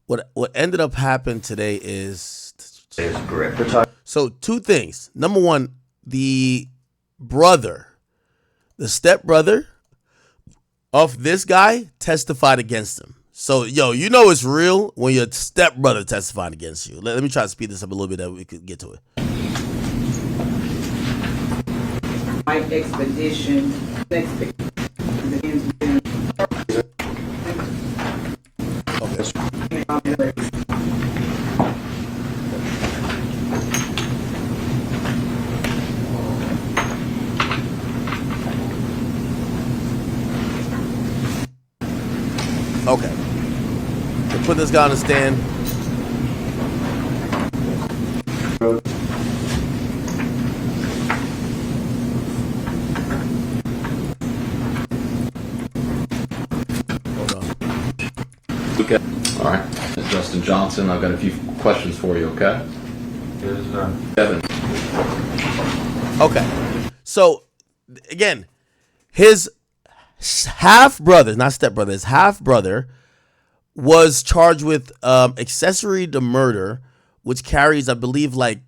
what ended up happening today is correct. So two things. Number one, the stepbrother of this guy testified against him. So, you know it's real when your stepbrother testified against you. Let me try to speed this up a little bit that we could get to it. My expedition. Okay. So put this guy on the stand. Okay. All right. Justin Johnson, I've got a few questions for you, okay? Yes, sir. Kevin. Okay. So, again, his half-brother, not stepbrother, his half-brother was charged with accessory to murder, which carries, I believe, either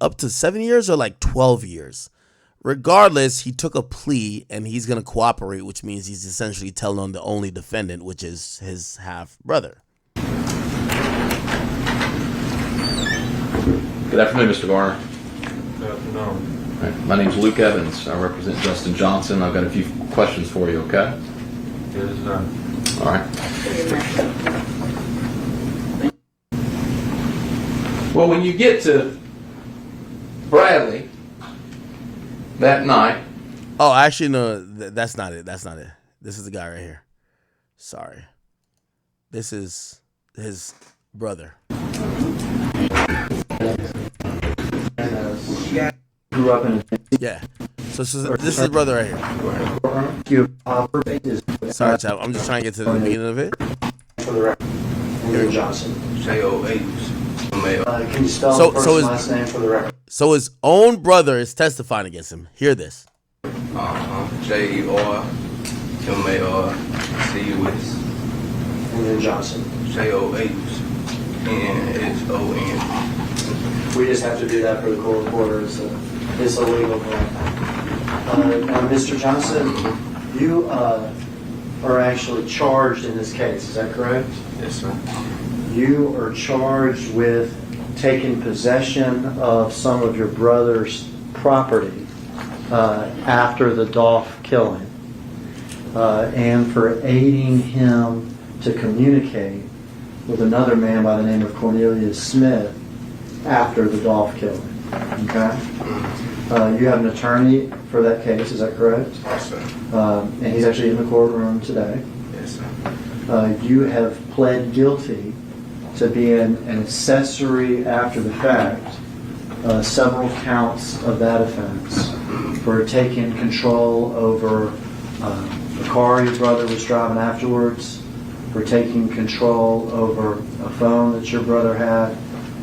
up to 7 years or 12 years. Regardless, he took a plea and he's going to cooperate, which means he's essentially telling on the only defendant, which is his half-brother. Good afternoon, Mr. Garner. Good afternoon. All right. My name's Luke Evans. I represent Justin Johnson. I've got a few questions for you, okay? Yes, sir. All right. Well, when you get to Bradley that night. Oh, actually, no, that's not it. That's not it. This is the guy right here. Sorry. This is his brother. Grew up in Yeah. So this is his brother right here. Sorry, Chap. I'm just trying to get to the beginning of it. for the record. William Johnson. J-O-H. Can you spell the first and last name for the record? So his own brother is testifying against him. Hear this. J-E-R-M-A-R-C-U-S. William Johnson. J-O-H-N-S-O-N. We just have to do that for the court reporter. It's illegal. Now, Mr. Johnson, you are actually charged in this case. Is that correct? Yes, sir. You are charged with taking possession of some of your brother's property after the Dolph killing, and for aiding him to communicate with another man by the name of Cornelius Smith after the Dolph killing. Okay? You have an attorney for that case, is that correct? Yes, sir. And he's actually in the courtroom today. Yes, sir. You have pled guilty to being an accessory after the fact, several counts of that offense, for taking control over the car your brother was driving afterwards, for taking control over a phone that your brother had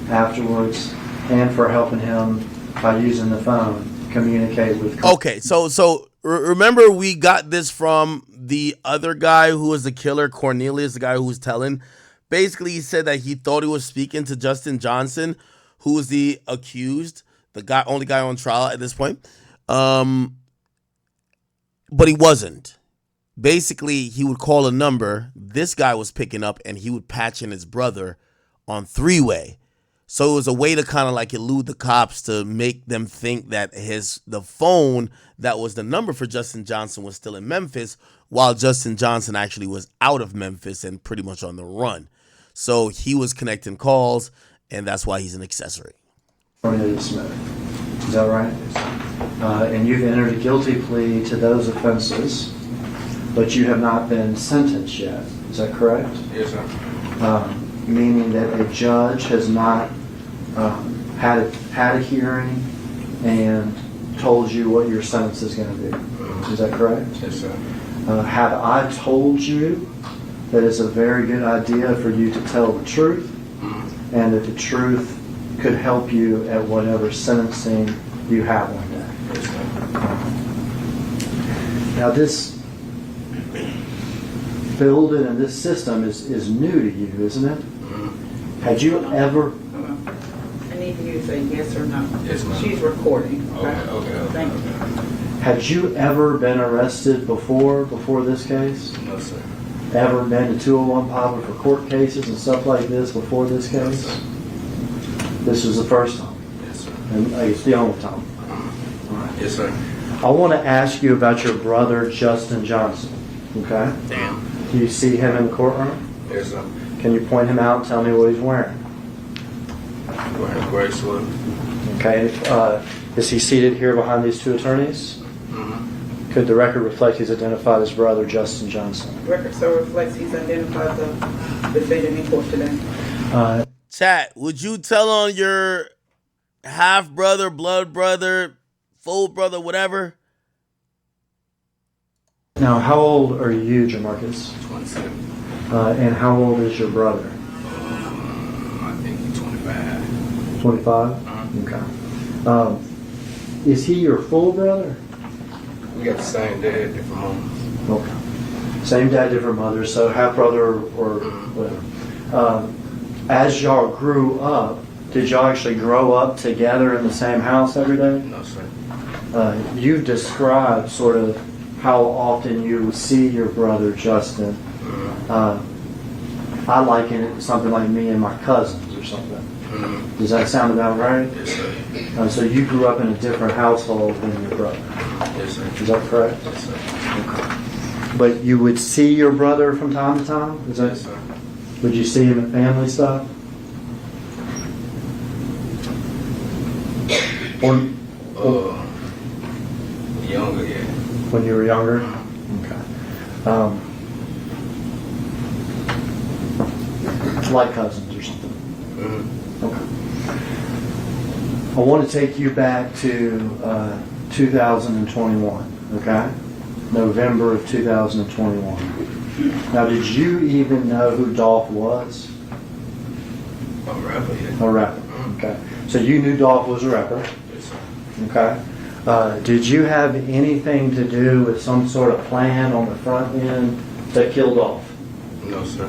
afterwards, and for helping him by using the phone communicate with. Okay, so remember we got this from the other guy who was the killer, Cornelius, the guy who was telling. Basically, he said that he thought he was speaking to Justin Johnson, who was the accused, the only guy on trial at this point. But he wasn't. Basically, he would call a number, this guy was picking up, and he would patch in his brother on three-way. So it was a way to kind of elude the cops, to make them think that the phone that was the number for Justin Johnson was still in Memphis, while Justin Johnson actually was out of Memphis and pretty much on the run. So he was connecting calls, and that's why he's an accessory. Cornelius Smith. Is that right? And you've entered a guilty plea to those offenses, but you have not been sentenced yet. Is that correct? Yes, sir. Meaning that a judge has not had a hearing and told you what your sentence is going to be. Is that correct? Yes, sir. Have I told you that it's a very good idea for you to tell the truth, and that the truth could help you at whatever sentencing you have one day? Yes, sir. Now this building and this system is new to you, isn't it? Had you ever? I need you to say yes or no. Yes, ma'am. She's recording. Okay. Thank you. Had you ever been arrested before this case? No, sir. Ever been to 201 Poplar for court cases and stuff like this before this case? sir. This was the first time, Yes, sir. and it's the only time. Yes, sir. I want to ask you about your brother, Justin Johnson, okay? Damn. Do you see him in the courtroom? Yes, sir. Can you point him out and tell me what he's wearing? Wearing a gray sweater. Okay, is he seated here behind these two attorneys? Mm-hmm. Could the record reflect he's identified as brother Justin Johnson? Record so reflects he's identified the defendant in court today. Chat, would you tell on your half brother, blood brother, full brother, whatever? Now, how old are you, Jamarcus? 27. And how old is your brother? I think he's 25. 25? Okay. Is he your full brother? We got the same dad, different moms. Okay. Same dad, different mother, so half brother or whatever. As y'all grew up, did y'all actually grow up together in the same house every day? No, sir. You've described sort of how often you see your brother Justin. I liken it to something like me and my cousins or something. Does that sound about right? Yes, sir. So you grew up in a different household than your brother. Yes, sir. Is that correct? Yes, sir. But you would see your brother from time to time? Is that? Yes, sir. Would you see him at family stuff? Or Younger, yeah. when you were younger? Okay. Like cousins or something? Okay. I want to take you back to 2021, okay? November of 2021. Now, did you even know who Dolph was? A rapper, yeah. A rapper, okay. So you knew Dolph was a rapper, Yes, sir. okay. Did you have anything to do with some sort of plan on the front end to kill Dolph? No, sir.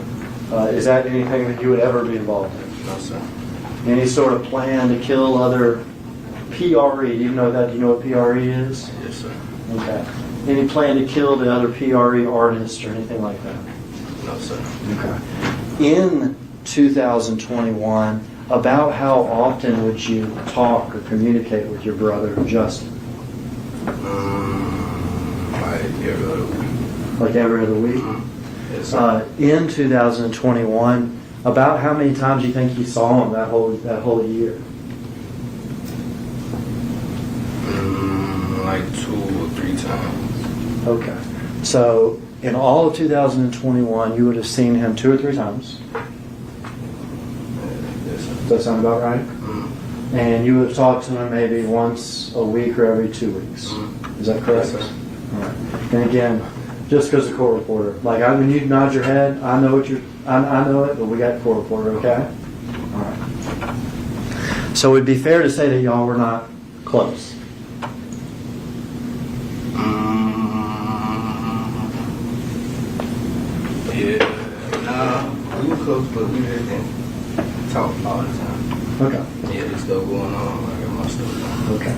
Is that anything that you would ever be involved in? No, sir. Any sort of plan to kill other PRE? Do you know what PRE is? Yes, sir. Okay. Any plan to kill the other PRE artists or anything like that? No, sir. Okay. In 2021, about how often would you talk or communicate with your brother Justin? Like every other week. Like every other week? Yes, sir. In 2021, about how many times do you think you saw him that whole year? Like 2 or 3 times. Okay. So in all of 2021, you would have seen him 2 or 3 times. Yes, sir. Does that sound about right? And you would have talked to him maybe once a week or every 2 weeks. Is that correct? Yes, sir. All right. And again, just because the court reporter, like when you nod your head, I know I know it, but we got the court reporter, okay? All right. So it'd be fair to say that y'all were not close. Yeah. Nah, we were close, but we didn't talk all the time. Okay. Yeah, there's stuff going on. I got my stuff going on. Okay.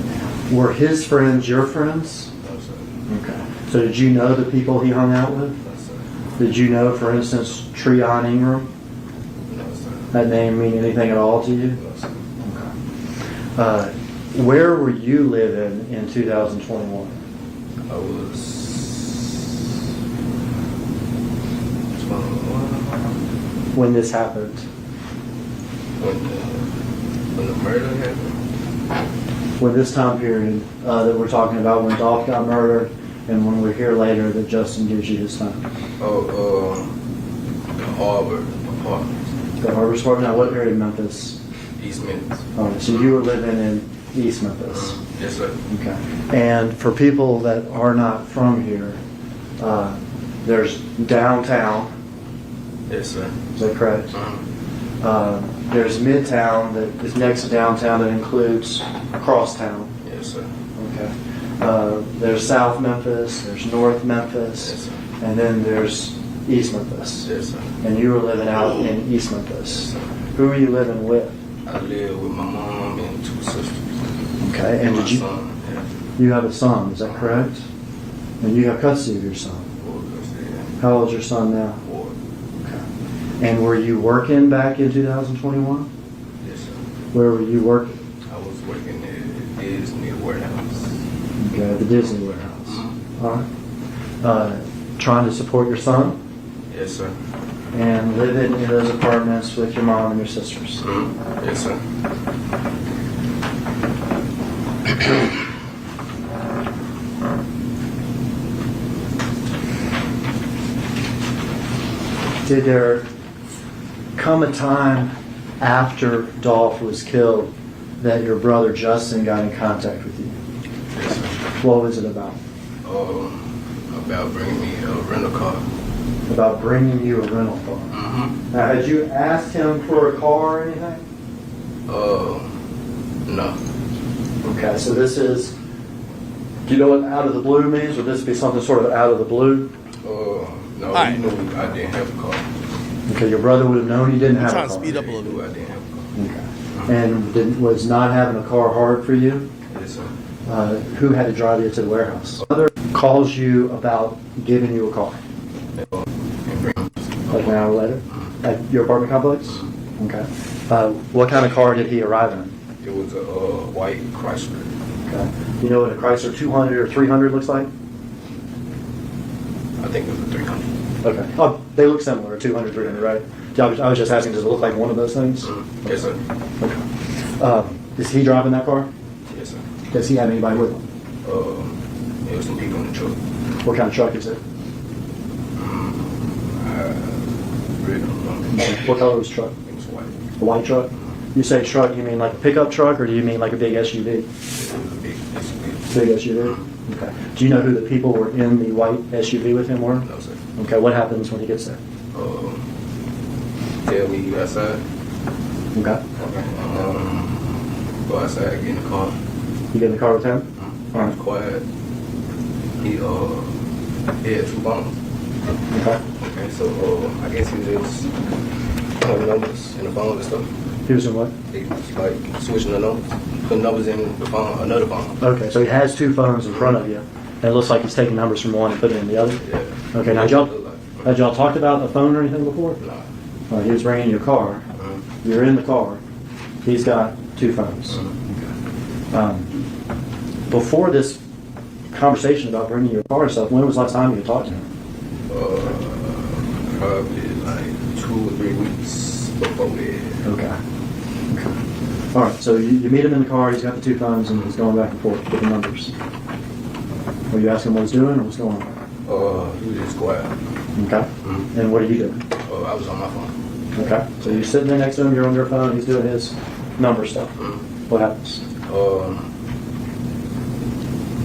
Were his friends your friends? No, sir. Okay. So did you know the people he hung out with? No, sir. Did you know, for instance, Treon Ingram? No, sir. That name mean anything at all to you? No, sir. Okay. Where were you living in 2021? I was 21 When this happened? when the murder happened. When this time period that we're talking about, when Dolph got murdered, and when we're here later that Justin gives you his time? The Harbor apartments, The Harbor Sport. Now, what area of Memphis? East Memphis. All right, so you were living in East Memphis. Yes, sir. Okay. And for people that are not from here, there's downtown. Yes, sir. Is that correct? There's Midtown that is next to downtown that includes Crosstown. Yes, sir. Okay. There's South Memphis. There's North Memphis. Yes, sir. And then there's East Memphis. Yes, sir. And you were living out in East Memphis. Who were you living with? I live with my mom and 2 sisters. Okay, and my did you? son, yeah. You have a son, is that correct? And you have custody of your son. 4 custody, yeah. How old is your son now? 4. Okay. And were you working back in 2021? Yes, sir. Where were you working? I was working at Disney warehouse. Okay, at the Disney warehouse. All right. Trying to support your son Yes, sir. and living in those apartments with your mom and your sisters. Yes, sir. Did there come a time after Dolph was killed that your brother Justin got in contact with you? Yes, sir. What was it about? About bringing me a rental car. About bringing you a rental car. Now, had you asked him for a car or anything? No. Okay, so this is, do you know what out of the blue means? Would this be something sort of out of the blue? No, Alright. he knew I didn't have a car. Okay, your brother would have known you didn't I'm have a trying car. to speed up a He little knew bit. I didn't have a car. Okay. And was not having a car hard for you? Yes, sir. Who had to drive you to the warehouse? Mother calls you about giving you a car, And bring like an hour later, at your apartment complex? Okay. What kind of car did he arrive in? It was a white Chrysler. Okay. You know what a Chrysler 200 or 300 looks like? I think it was a 300. Okay. Oh, they look similar, 200, 300, right? I was just asking, does it look like one of those things? Yes, sir. Okay. Is he driving that car? Yes, sir. Does he have anybody with him? There was some people in the truck. What kind of truck is it? I really don't know. What color was the truck? It was white. A white truck? You say truck, you mean like a pickup truck, or do you mean like a big SUV? It was a big SUV. Big SUV? Okay. Do you know who the people were in the white SUV with him were? No, sir. Okay, what happens when he gets there? Tell me you outside. Okay. Go outside, get in the car. You get in the car with him? I was quiet. He had 2 phones. Okay. Okay, so I guess he was just putting numbers in the phone and stuff. He was in what? He was like switching the numbers, putting numbers in the phone, another phone. Okay, so he has 2 phones in front of you, and it looks like he's taking numbers from one and putting it in the other? Yeah. Okay, now had y'all talked about the phone or anything before? Nah. He was bringing you a car. You're in the car. He's got 2 phones. Before this conversation about bringing you a car and stuff, when was the last time you talked to him? Probably like 2 or 3 weeks before that. Okay. All right, so you meet him in the car, he's got the 2 phones, and he's going back and forth with the numbers. Were you asking what he's doing or what's going on? He was just quiet. Okay. And what are you doing? I was on my phone. Okay. So you're sitting there next to him, you're on your phone, he's doing his number stuff. What happens?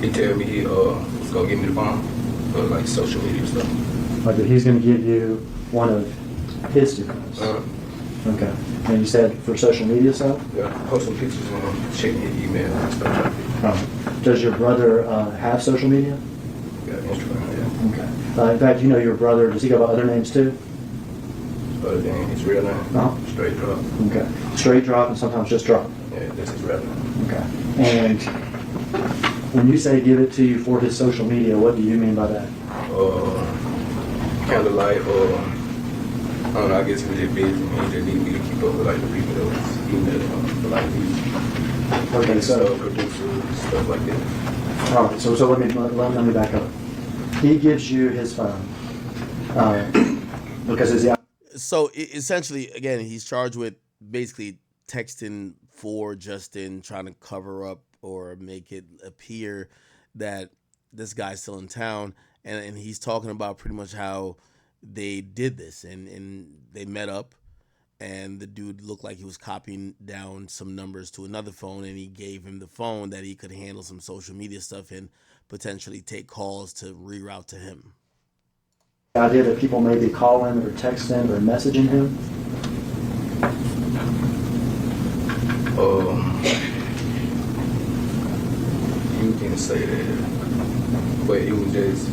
He tell me he was gonna give me the phone for like social media stuff. Like that he's going to give you one of his 2 phones. Okay. And you said for social media stuff? Yeah, post some pictures and checking his email and stuff. Does your brother have social media? Got Instagram, yeah. Okay. In fact, you know your brother, does he go by other names too? Other than his real name, Straight Drop. Okay. Straight Drop and sometimes just Drop. Yeah, that's his real name. Okay. And when you say give it to you for his social media, what do you mean by that? Kind of like, I don't know, I guess he was just busy and he just needed me to keep up with like the people that was emailing for like these Okay, so producers, stuff like that. all right. So let me back up. He gives you his phone because his So essentially, again, he's charged with basically texting for Justin, trying to cover up or make it appear that this guy's still in town. And he's talking about pretty much how they did this and they met up, and the dude looked like he was copying down some numbers to another phone, and he gave him the phone that he could handle some social media stuff and potentially take calls to reroute to him. idea that people may be calling or texting or messaging him? You can say that, but it was just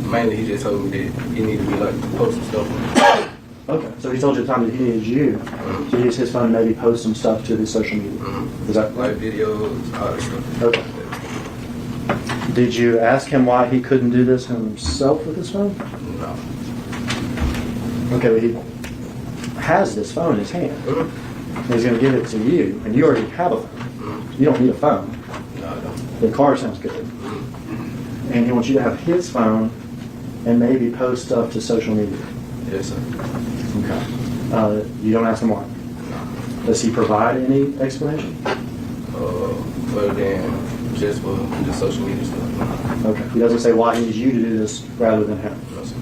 Mainly, he just told me that he needed me like to post some stuff on it. Okay, so he told you at the time that he needed you to use his phone to maybe post some stuff to the social media. Is that Like videos, all that stuff. Okay. Did you ask him why he couldn't do this himself with his phone? No. Okay, but he has this phone in his hand. And he's going to give it to you, and you already have a phone. You don't need a phone. No, I don't. The car sounds good. And he wants you to have his phone and maybe post stuff to social media. Yes, sir. Okay. You don't ask him why? Does he provide any explanation? Other than just for the social media stuff. Okay. He doesn't say why he needs you to do this rather than him. No, sir.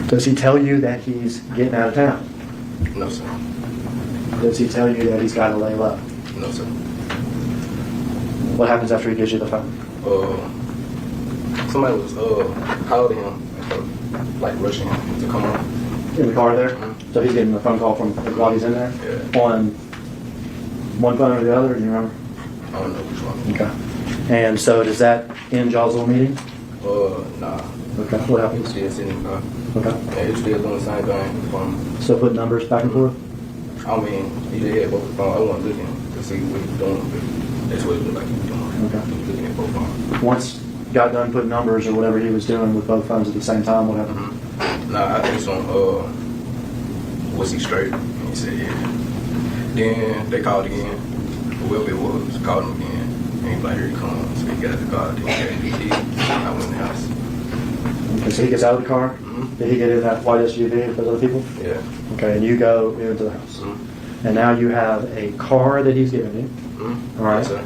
Does he tell you that he's getting out of town? No, sir. Does he tell you that he's got to lay low? No, sir. What happens after he gives you the phone? Somebody was calling him, like rushing him to come on. In the car there? So he's getting a phone call from while he's in there? Yeah. On one phone or the other, do you remember? I don't know which one. Okay. And so does that end y'all's little meeting? Nah. Okay. What He was happens? still sitting in the car. Okay. Yeah, he was still doing the same thing. So put numbers back and forth? I mean, he just had both the phone. I wasn't looking to see what he was doing, but that's what it looked like he was doing. Okay. He was looking at both phones. Once got done putting numbers or whatever he was doing with both phones at the same time, what happened? Nah, I asked him, was he straight? And he said, yeah. Then they called again. Whoever it was called him again. And he was like, here he comes. So he got the car. Then he came to I went in the house. Okay, so he gets out of the car. Mhm. Did he get in that white SUV with those other people? Yeah. Okay, and you go into the house. And now you have a car that he's given you. All right. Yes, sir.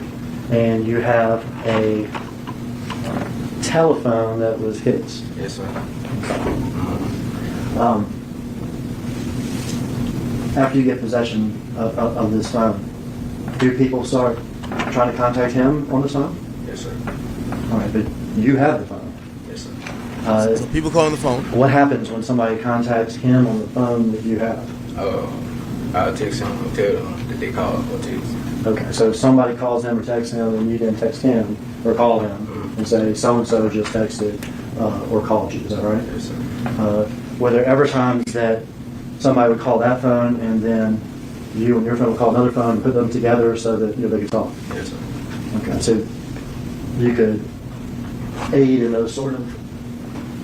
And you have a telephone that was his. Yes, sir. After you get possession of this phone, do people start trying to contact him on this phone? Yes, sir. All right, but you have the phone. Yes, sir. So people call on the phone. What happens when somebody contacts him on the phone that you have? I'll text him and tell them that they called or text. Okay, so if somebody calls him or texts him and you didn't text him or call him and say so-and-so just texted or called you, is that right? Yes, sir. Were there ever times that somebody would call that phone and then you and your phone would call another phone and put them together so that they could talk? Yes, sir. Okay, so you could aid in those sort of,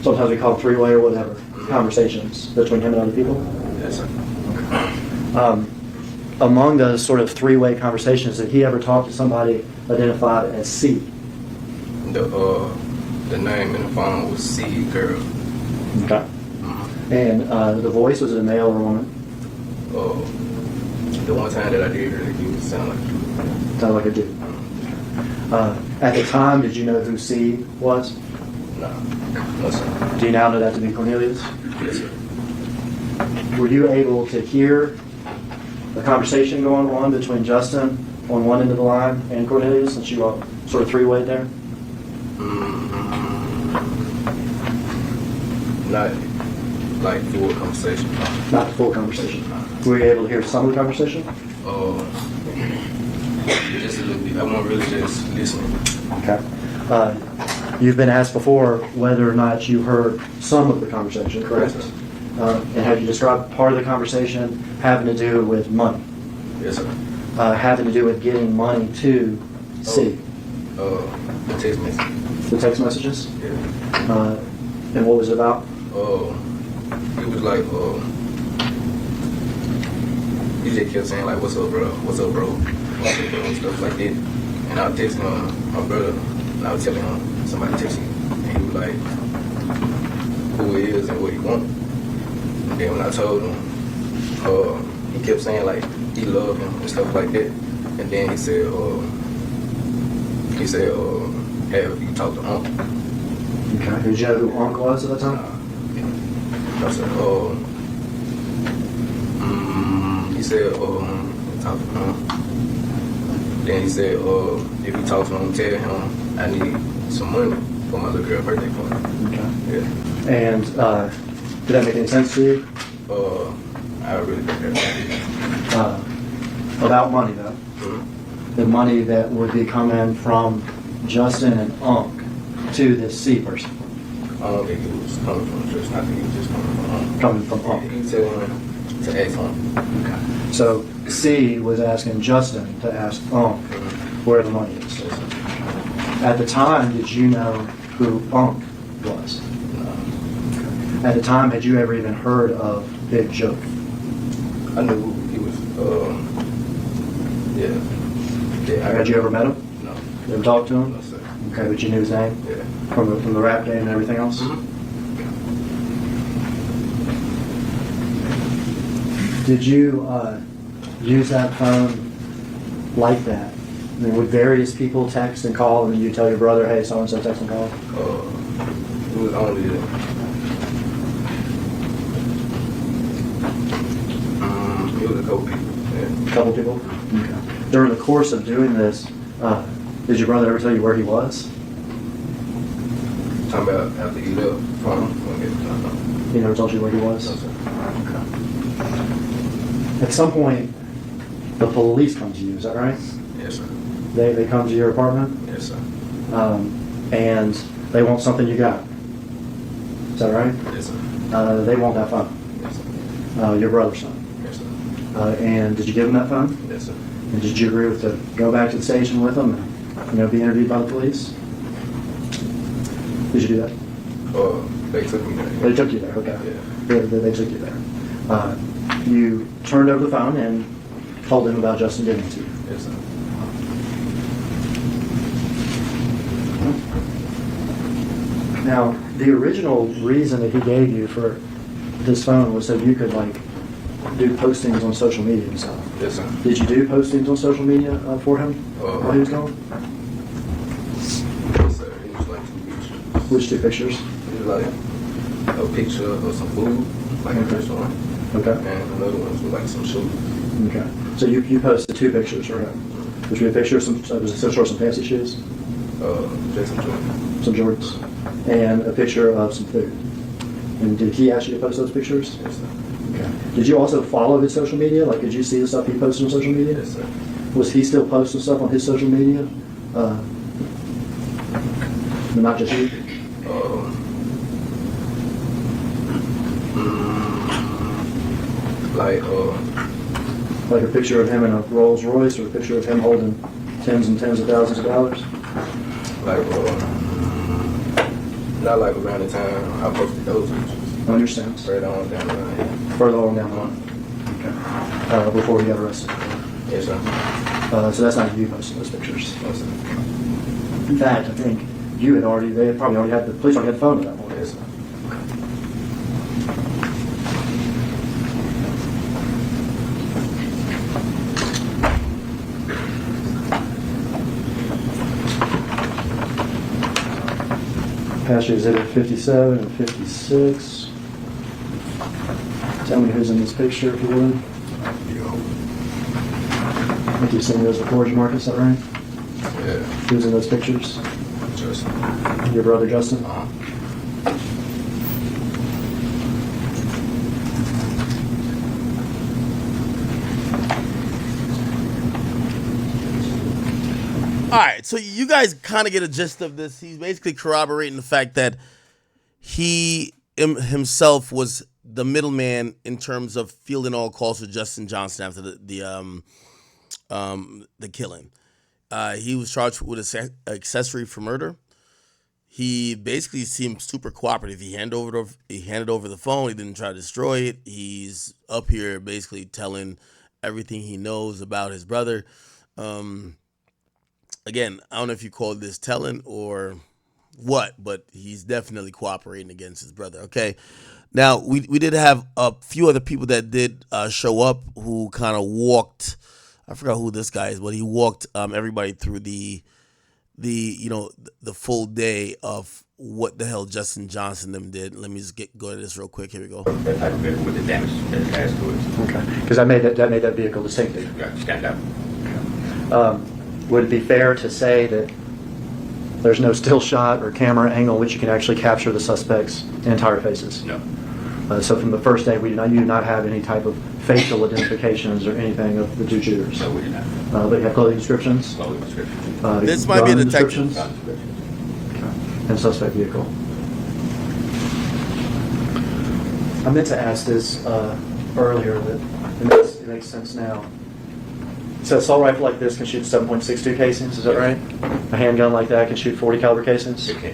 sometimes we call three-way or whatever, conversations between him and other people? Yes, sir. Among those sort of three-way conversations, did he ever talk to somebody identified as C? The name in the phone was C Girl. Okay. And the voice, was it a male or a woman? The one time that I did hear it, he would sound like you. Sounded like a dude. At the time, did you know who C was? No, sir. Do you now know that to be Cornelius? Yes, sir. Were you able to hear the conversation going on between Justin on one end of the line and Cornelius, since you were sort of three-way there? Not like full conversation. Not the full conversation. Were you able to hear some of the conversation? Just a little bit. I wasn't really just listening. Okay. You've been asked before whether or not you heard some of the conversation, correct? Yes, sir. And have you described part of the conversation having to do with money? Yes, sir. Having to do with getting money to C? The text message. The text messages? Yeah. And what was it about? It was like, he just kept saying like, what's up, bro? What's up, bro? What's up, bro? Stuff like that. And I was texting my brother, and I was telling him somebody texted me, and he was like, who he is and what he wants. And then when I told him, he kept saying like he loved him and stuff like that. And then he said, have you talked to Uncle? Okay. Did you know who Uncle was at that time? I said, he said, talk to him. Then he said, if you talk to him, tell him I need some money for my little girl birthday party. Okay. Yeah. And did that make any sense to you? I really think that. About money, though. Mm-hmm. The money that would be coming from Justin and Unc to this C person. I don't think he was coming from the church. I think he was just coming from home. Coming from home. He was telling him to ask home. Okay. So C was asking Justin to ask Unc where the money is. At the time, did you know who Unc was? At the time, had you ever even heard of Big Joke? I knew who he was. Yeah. Had you ever met him? No. You ever talked to him? No, sir. Okay, but you knew his name Yeah. from the rap game and everything else? Did you use that phone like that? I mean, would various people text and call, and you tell your brother, hey, so-and-so text and call? It was only it was a couple people. Yeah. A couple people? Okay. During the course of doing this, did your brother ever tell you where he was? Talking about after he left from him. He never told you where he was? No, sir. Okay. At some point, the police come to you, is that right? Yes, sir. They come to your apartment? Yes, sir. And they want something you got. Is that right? Yes, sir. They want that phone. Yes, sir. Your brother's phone. Yes, sir. And did you give him that phone? Yes, sir. And did you agree with to go back to the station with them and be interviewed by the police? Did you do that? They took me there. They took you there, okay. Yeah. They took you there. You turned over the phone and told them about Justin giving it to you. Yes, sir. Now, the original reason that he gave you for this phone was so you could do postings on social media and stuff. Yes, sir. Did you do postings on social media for him while he was gone? Yes, sir. It was like 2 pictures. Which 2 pictures? It was like a picture of some food, like a restaurant, Okay. and another one was like some shoes. Okay. So you posted 2 pictures for him. Which would be a picture of some fancy shoes, Just some Jordan. some Jordans, and a picture of some food. And did he ask you to post those pictures? Yes, sir. Okay. Did you also follow his social media? Like, did you see the stuff he posted on social media? Yes, sir. Was he still posting stuff on his social media? But not just you? Like a picture of him in a Rolls Royce, or a picture of him holding tens and tens of thousands of dollars? Like, not like around the time I posted those pictures. I understand. Further on down the line. Further on down the line. Okay. Before he got arrested. Yes, sir. So that's not you posting those pictures. Yes, sir. In fact, I think they had probably already had the police already had the phone at that point. Yes, sir. Pastor Exhibit 57 and 56. Tell me who's in this picture, if you would. I think you've seen those before, Marcus, is that right? Yeah. Who's in those pictures? Justin. Your brother, Justin? All right, so you guys kind of get a gist of this. He's basically corroborating the fact that he himself was the middleman in terms of fielding all calls for Justin Johnson after the killing. He was charged with accessory for murder. He basically seemed super cooperative. He handed over the phone. He didn't try to destroy it. He's up here basically telling everything he knows about his brother. Again, I don't know if you call this telling or what, but he's definitely cooperating against his brother. Okay. Now, we did have a few other people that did show up who kind of walked. I forgot who this guy is, but he walked everybody through the full day of what the hell Justin Johnson them did. Let me just go to this real quick. Here we go. That type of vehicle with the damage attached to it. Okay. Because that made that vehicle distinctive. You got to stand up. Would it be fair to say that there's no still shot or camera angle in which you can actually capture the suspect's entire faces? No. So from the first day, you do not have any type of facial identifications or anything of the 2 shooters? No, we did not. But you have clothing descriptions? Clothing description. This might be a gun detective. descriptions? Gun description. Okay. And suspect vehicle. I meant to ask this earlier, but it makes sense now. So assault rifle like this can shoot 7.62 casings, is that right? A handgun like that can shoot 40 caliber casings? It can.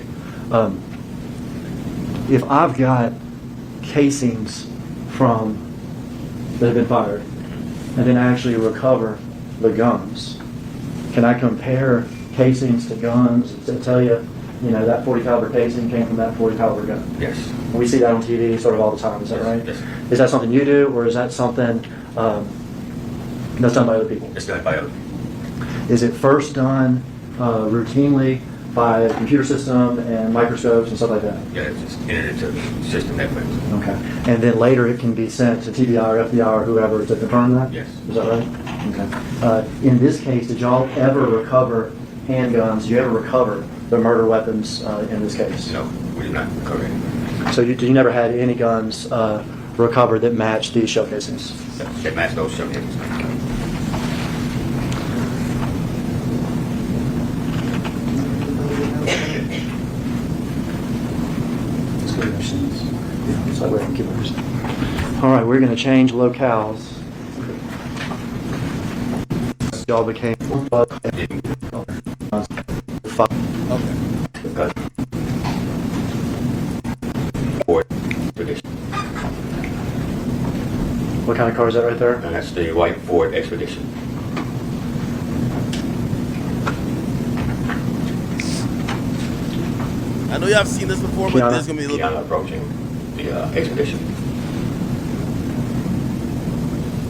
If I've got casings that have been fired, and then actually recover the guns, can I compare casings to guns to tell you, that 40 caliber casing came from that 40 caliber gun? Yes. We see that on TV sort of all the time, is that right? Yes. Is that something you do, or is that something that's done by other people? It's done by other. Is it first done routinely by a computer system and microscopes and stuff like that? Yeah, it's just entered into the system that way. Okay. And then later it can be sent to TBI or FBI or whoever to confirm that? Yes. Is that right? Okay. In this case, did y'all ever recover handguns? Did you ever recover the murder weapons in this case? No, we did not recover any. So you never had any guns recovered that matched these shell casings? That match those shell casings. All right, we're going to change locales. Y'all became Ford Expedition. What kind of car is that right there? And that's the white Ford Expedition. I know you have seen this before, but Kiana? there's gonna be a little. Kiana approaching the Expedition.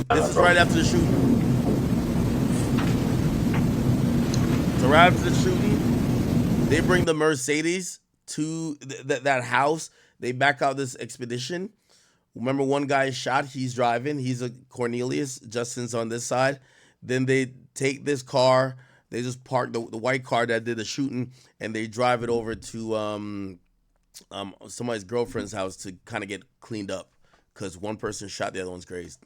This is right after the shooting. So right after the shooting, they bring the Mercedes to that house. They back out this expedition. Remember, one guy is shot. He's driving. He's a Cornelius. Justin's on this side. Then they take this car. They just park the white car that did the shooting, and they drive it over to somebody's girlfriend's house to kind of get cleaned up because one person shot, the other one's grazed.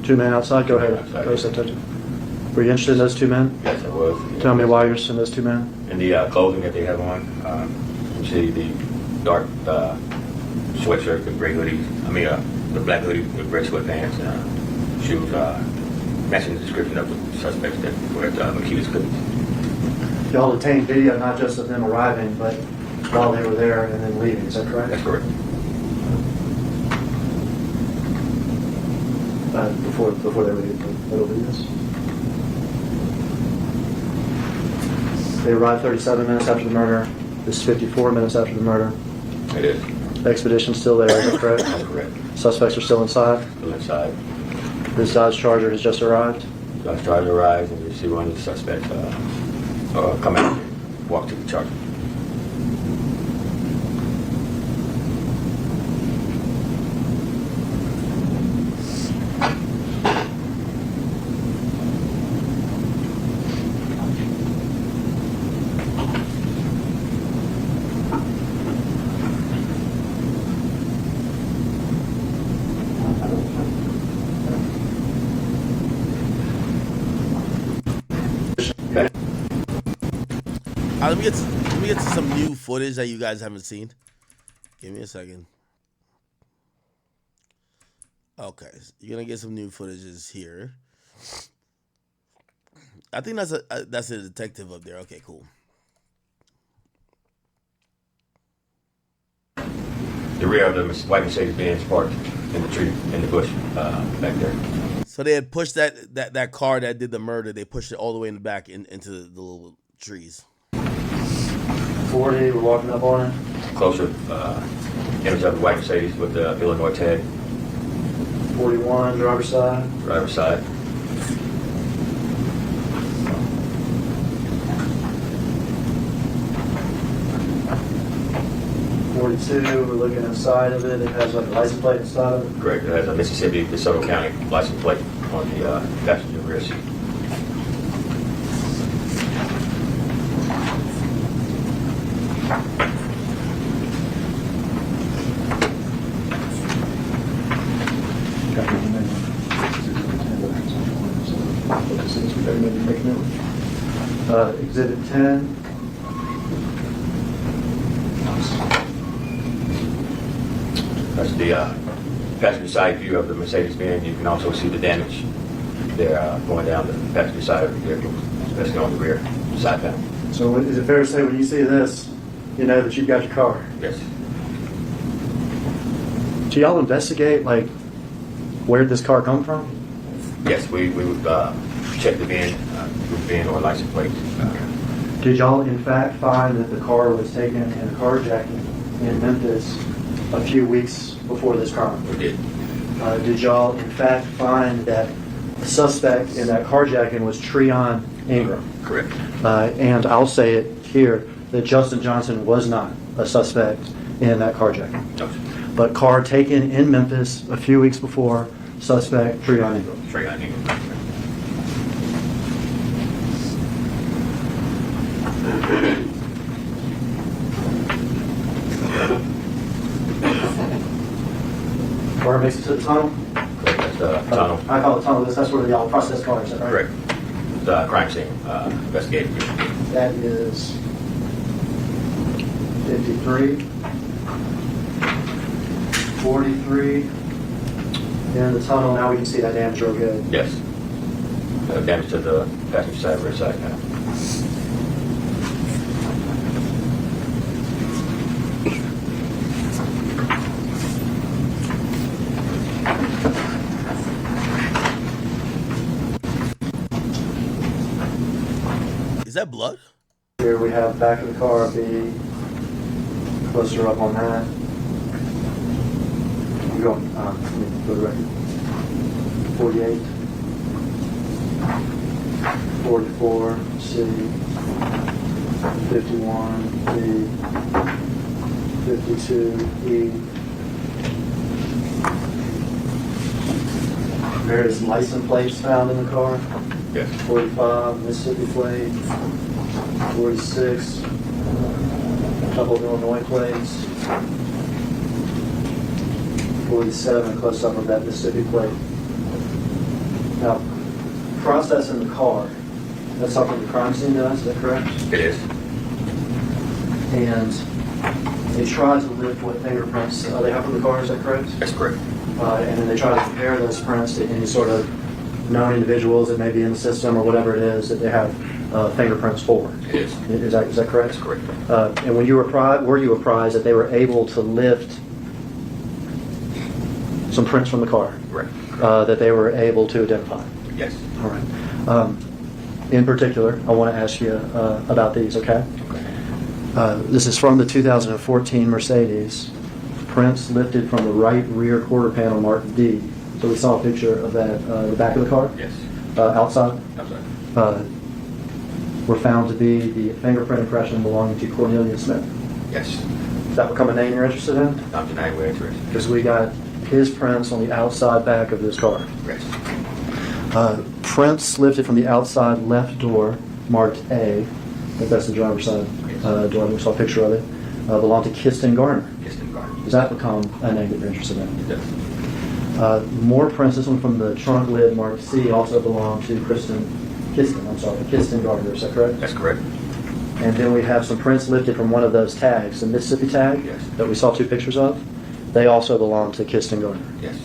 Two men outside. Go ahead. Outside. Go ahead. Were you interested in those two men? Yes, I was. Tell me why you're interested in those two men. And the clothing that they have on, you see the dark sweatshirt with gray hoodie. The black hoodie with red sweatpants. Shoes matching the description of the suspects that were at Makita's cookies. Y'all obtained video not just of them arriving, but while they were there and then leaving. Is that correct? That's correct. Before they were leaving this. They arrived 37 minutes after the murder. This is 54 minutes after the murder. It is. The expedition's still there, is that correct? That's correct. Suspects are still inside. Still inside. This Dodge Charger has just arrived. Dodge Charger arrives, and you see one of the suspects come out and walk to the Charger. Let me get to some new footage that you guys haven't seen. Give me a second. Okay, you're gonna get some new footages here. I think that's a detective up there. Okay, cool. The rear of the white Mercedes-Benz parked in the tree, in the bush back there. So they had pushed that car that did the murder. They pushed it all the way in the back into the little trees. 40, we're walking up on it. Closer image of the white Mercedes with the Illinois tag. 41, driver's side. Driver's side. We're looking inside of it. It has like a license plate inside of it. Correct. It has a Mississippi, DeSoto County license plate on the passenger rear seat. Exhibit 10. That's the passenger side view of the Mercedes-Benz. You can also see the damage there going down the passenger side of the vehicle, especially on the rear side panel. So is it fair to say when you see this, you know that you've got your car? Yes. Do y'all investigate, like, where did this car come from? Yes, we would check the VIN or license plate. Did y'all in fact find that the car was taken in a carjacking in Memphis a few weeks before this crime? We did. Did y'all in fact find that the suspect in that carjacking was Treon Ingram? Correct. And I'll say it here, that Justin Johnson was not a suspect in that carjacking. No, sir. But car taken in Memphis a few weeks before, suspect Treon Ingram. Straight on Ingram. Car makes it to the tunnel? Correct. That's the tunnel. I call it tunnel, that's where y'all process cars, is that right? Correct. The crime scene investigative. That is 53, 43. In the tunnel, now we can see that damage real good. Yes. Damage to the passenger side, rear side panel. Is that blood? Here we have back of the car, be closer up on that. I'm going, let me go to the record. 48, 44, C, 51, B, 52, E. Various license plates found in the car. Yes. 45, Mississippi plate, 46, a couple of Illinois plates, 47, close up of that Mississippi plate. Now, processing the car, that's something the crime scene does, is that correct? It is. And they try to lift what fingerprints they have from the car, is that correct? That's correct. And then they try to compare those prints to any sort of known individuals that may be in the system or whatever it is that they have fingerprints for. It is. Is that correct? That's correct. And when you were you apprised that they were able to lift some prints from the car Correct. that they were able to identify? Yes. All right. In particular, I want to ask you about these, okay? This is from the 2014 Mercedes. Prints lifted from the right rear quarter panel marked D. So we saw a picture of that, the back of the car? Yes. Outside? Outside. Were found to be the fingerprint impression belonging to Cornelius Smith. Yes. Does that become a name you're interested in? I'm denying we're interested. Because we got his prints on the outside back of this car. Yes. Prints lifted from the outside left door marked A. I think that's the driver's side door. We saw a picture of it. Belonged to Kiston Garner. Kiston Garner. Does that become a name that you're interested in? It does. More prints, this one from the trunk lid marked C, also belong to Kiston Gardner, is that correct? That's correct. And then we have some prints lifted from one of those tags, the Mississippi tag Yes. that we saw 2 pictures of. They also belong to Kiston Gardner. Yes.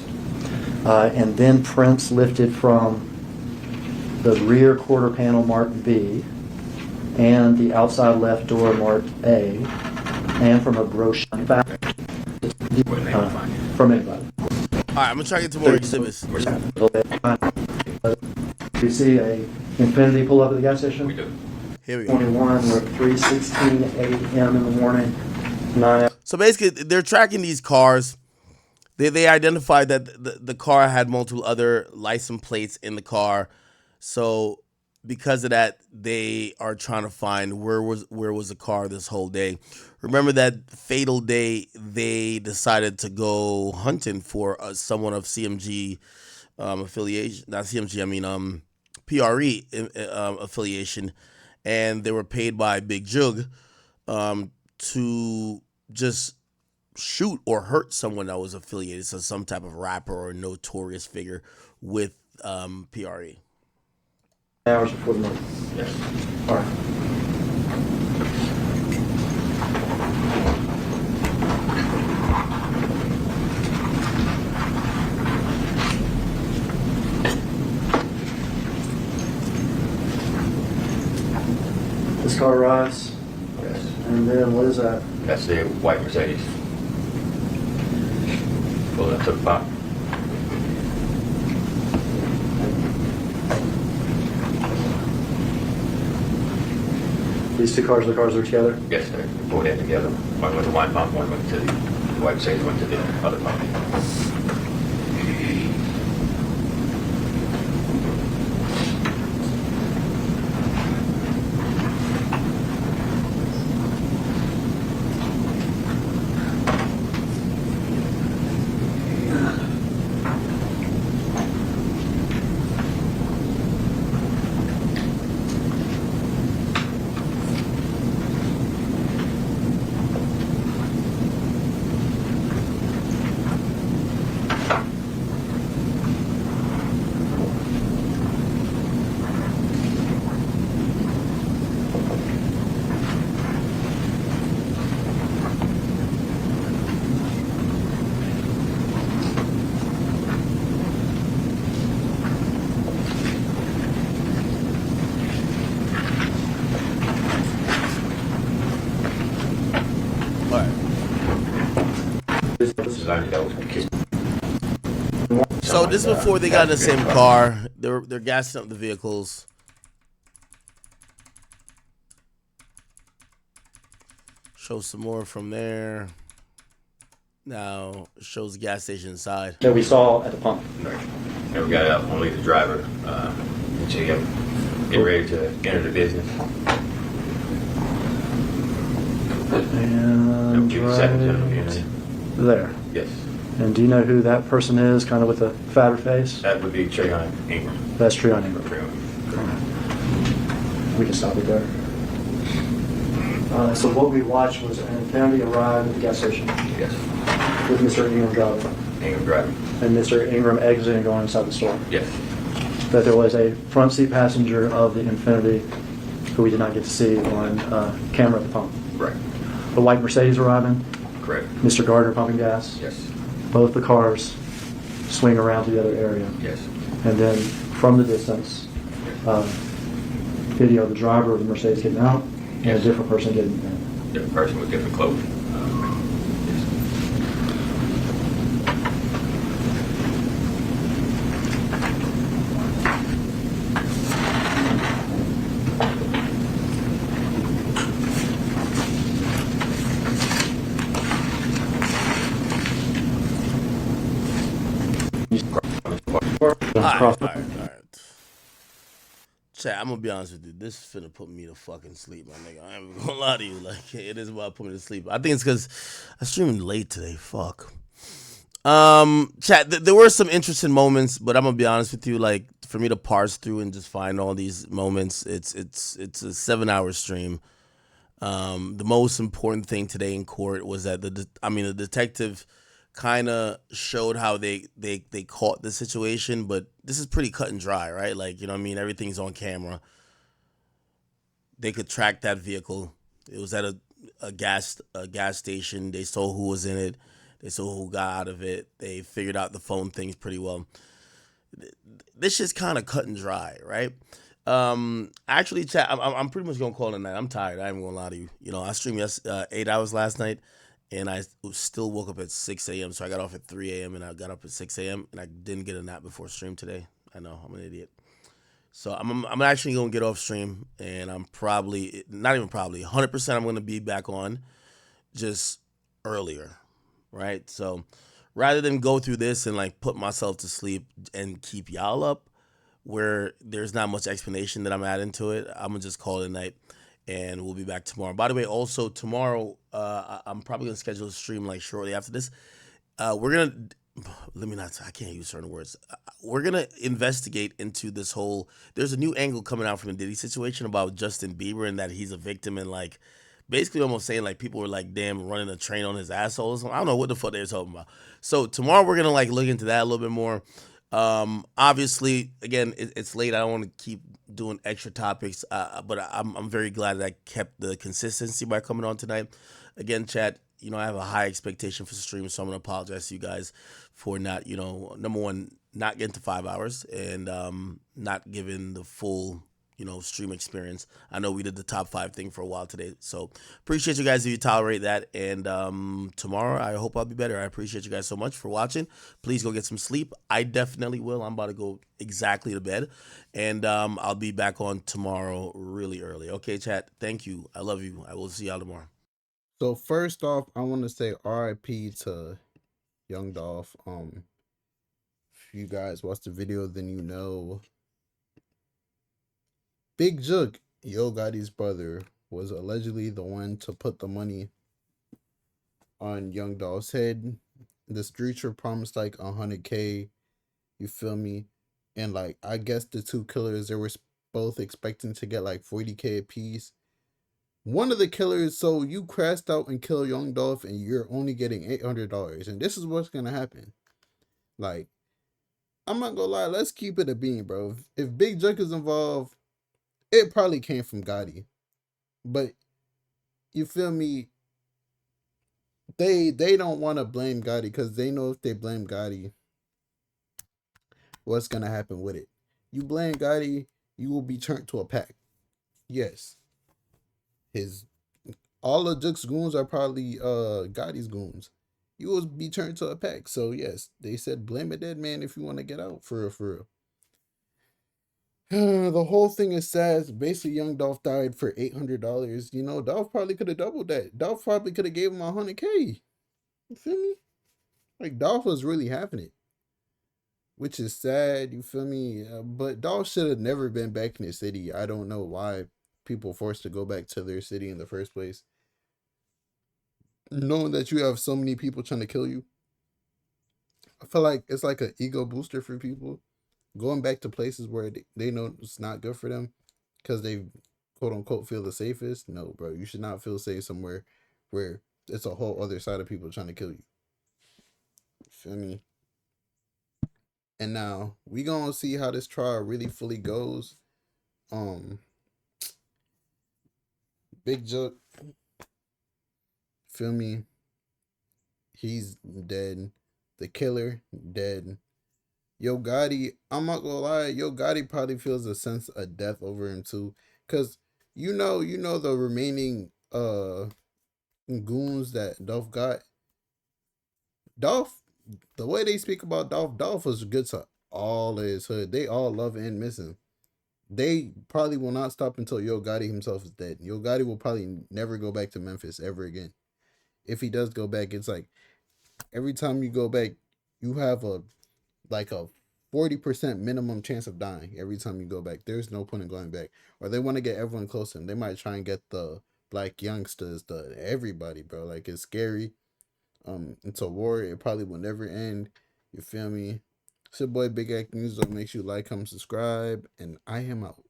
And then prints lifted from the rear quarter panel marked B and the outside left door marked A and from a brochure from anybody. All right, I'm gonna try to get to more exhibits. We see a Infinity pull up at the gas station. We do. Here we go. 21, we're at 3:16 a.m. in the morning. 9. So basically, they're tracking these cars. They identified that the car had multiple other license plates in the car. So because of that, they are trying to find where was the car this whole day. Remember that fatal day, they decided to go hunting for someone of CMG affiliation. Not CMG, I mean PRE affiliation. And they were paid by Big Jug to just shoot or hurt someone that was affiliated, so some type of rapper or notorious figure with PRE. Hours before the morning. Yes. All right. car arrives, Yes. and then what is that? That's the white Mercedes. Pulled up to the pump. These two cars, the cars are together? Yes, sir. We pulled in together. One went to one pump, one went to the white Mercedes, went to the other pump. All right. This is only that was kissed. So this is before they got in the same car. They're gassing up the vehicles. Show some more from there. Now shows the gas station inside. That we saw at the pump. Right. And we got out only the driver, and she getting ready to enter the business. And Give the second gentleman, right yeah. there. Yes. And do you know who that person is, kind of with the fatter face? That would be Trayon Ingram. That's Treon Ingram. Trayon. We can stop it there. So what we watched was an Infinity arrive at the gas station Yes. with Mr. Ingram driving, Ingram driving. and Mr. Ingram exiting and going inside the store. Yes. That there was a front seat passenger of the Infinity who we did not get to see on camera at the pump. Right. The white Mercedes arriving, Correct. Mr. Gardner pumping gas. Yes. Both the cars swing around to the other area. Yes. And then from the distance, video of the driver of the Mercedes getting out and a Yes. different person getting in. Different person with different clothing. Yes. All right. Chat, I'm gonna be honest with you. This is finna put me to fucking sleep, my nigga. I ain't even gonna lie to you. Like, it is about to put me to sleep. I think it's because I'm streaming late today. Fuck. Chat, there were some interesting moments, but I'm gonna be honest with you. Like, for me to parse through and just find all these moments, it's a 7-hour stream. The most important thing today in court was that the detective kind of showed how they caught the situation, but this is pretty cut and dry, right? Like, you know what I mean? Everything's on camera. They could track that vehicle. It was at a gas station. They saw who was in it. They saw who got out of it. They figured out the phone things pretty well. This shit's kind of cut and dry, right? Actually, chat, I'm pretty much gonna call it a night. I'm tired. I ain't gonna lie to you. You know, I streamed 8 hours last night, and I still woke up at 6 a.m. So I got off at 3 a.m. and I got up at 6 a.m. and I didn't get a nap before stream today. I know, I'm an idiot. So I'm actually gonna get off stream, and I'm probably, not even probably, 100% I'm gonna be back on just earlier, right? So rather than go through this and like put myself to sleep and keep y'all up, where there's not much explanation that I'm adding to it, I'm gonna just call it a night, and we'll be back tomorrow. By the way, also tomorrow, I'm probably gonna schedule a stream like shortly after this. We're gonna, I can't use certain words. We're gonna investigate into this whole. There's a new angle coming out from the Diddy situation about Justin Bieber and that he's a victim, and like basically almost saying like people were like damn running a train on his asshole or something. I don't know what the fuck they're talking about. So tomorrow we're gonna like look into that a little bit more. Obviously, again, it's late. I don't want to keep doing extra topics, but I'm very glad that I kept the consistency by coming on tonight. Again, chat, you know, I have a high expectation for the stream, so I'm going to apologize to you guys for not, you know, number one, not getting to 5 hours and not giving the full stream experience. I know we did the top 5 thing for a while today, so appreciate you guys if you tolerate that. And tomorrow, I hope I'll be better. I appreciate you guys so much for watching. Please go get some sleep. I definitely will. I'm about to go exactly to bed, and I'll be back on tomorrow really early. Okay, chat. Thank you. I love you. I will see y'all tomorrow. So first off, I want to say RIP to Young Dolph. If you guys watched the video, then you know Big Jook, Yo Gotti's brother, was allegedly the one to put the money on Young Dolph's head. The streets were promised like 100K. You feel me? And like I guess the two killers, they were both expecting to get like 40K a piece. One of the killers, so you crashed out and killed Young Dolph, and you're only getting $800. And this is what's gonna happen. Like, I'm not gonna lie, let's keep it a bean, bro. If Big Jook is involved, it probably came from Gotti. But you feel me? They don't want to blame Gotti because they know if they blame Gotti, what's gonna happen with it. You blame Gotti, you will be turned to a pack. Yes. His all of Jook's goons are probably Gotti's goons. You will be turned to a pack. So yes, they said blame a dead man if you want to get out. For real, for real. The whole thing is sad. Basically, young Dolph died for $800. Dolph probably could have doubled that. Dolph probably could have gave him 100K. You feel me? Like Dolph was really having it, which is sad. You feel me? But Dolph should have never been back in the city. I don't know why people forced to go back to their city in the first place, knowing that you have so many people trying to kill you. I feel like it's like an ego booster for people going back to places where they know it's not good for them because they quote unquote feel the safest. No, bro, you should not feel safe somewhere where it's a whole other side of people trying to kill you. Feel me? And now we gonna see how this trial really fully goes. Big Jook, feel me? He's dead. The killer dead. Yo Gotti, I'm not gonna lie, Yo Gotti probably feels a sense of death over him too. Cause you know the remaining goons that Dolph got. Dolph, the way they speak about Dolph was good to all of his hood. They all love and miss him. They probably will not stop until Yo Gotti himself is dead. Yo Gotti will probably never go back to Memphis ever again. If he does go back, it's like every time you go back, you have a 40% minimum chance of dying every time you go back. There's no point in going back. Or they want to get everyone close to him. They might try and get the black youngsters, everybody, bro. Like, it's scary. It's a war. It probably will never end. You feel me? It's your boy Big Act News. Make sure you like, comment, subscribe, and I am out.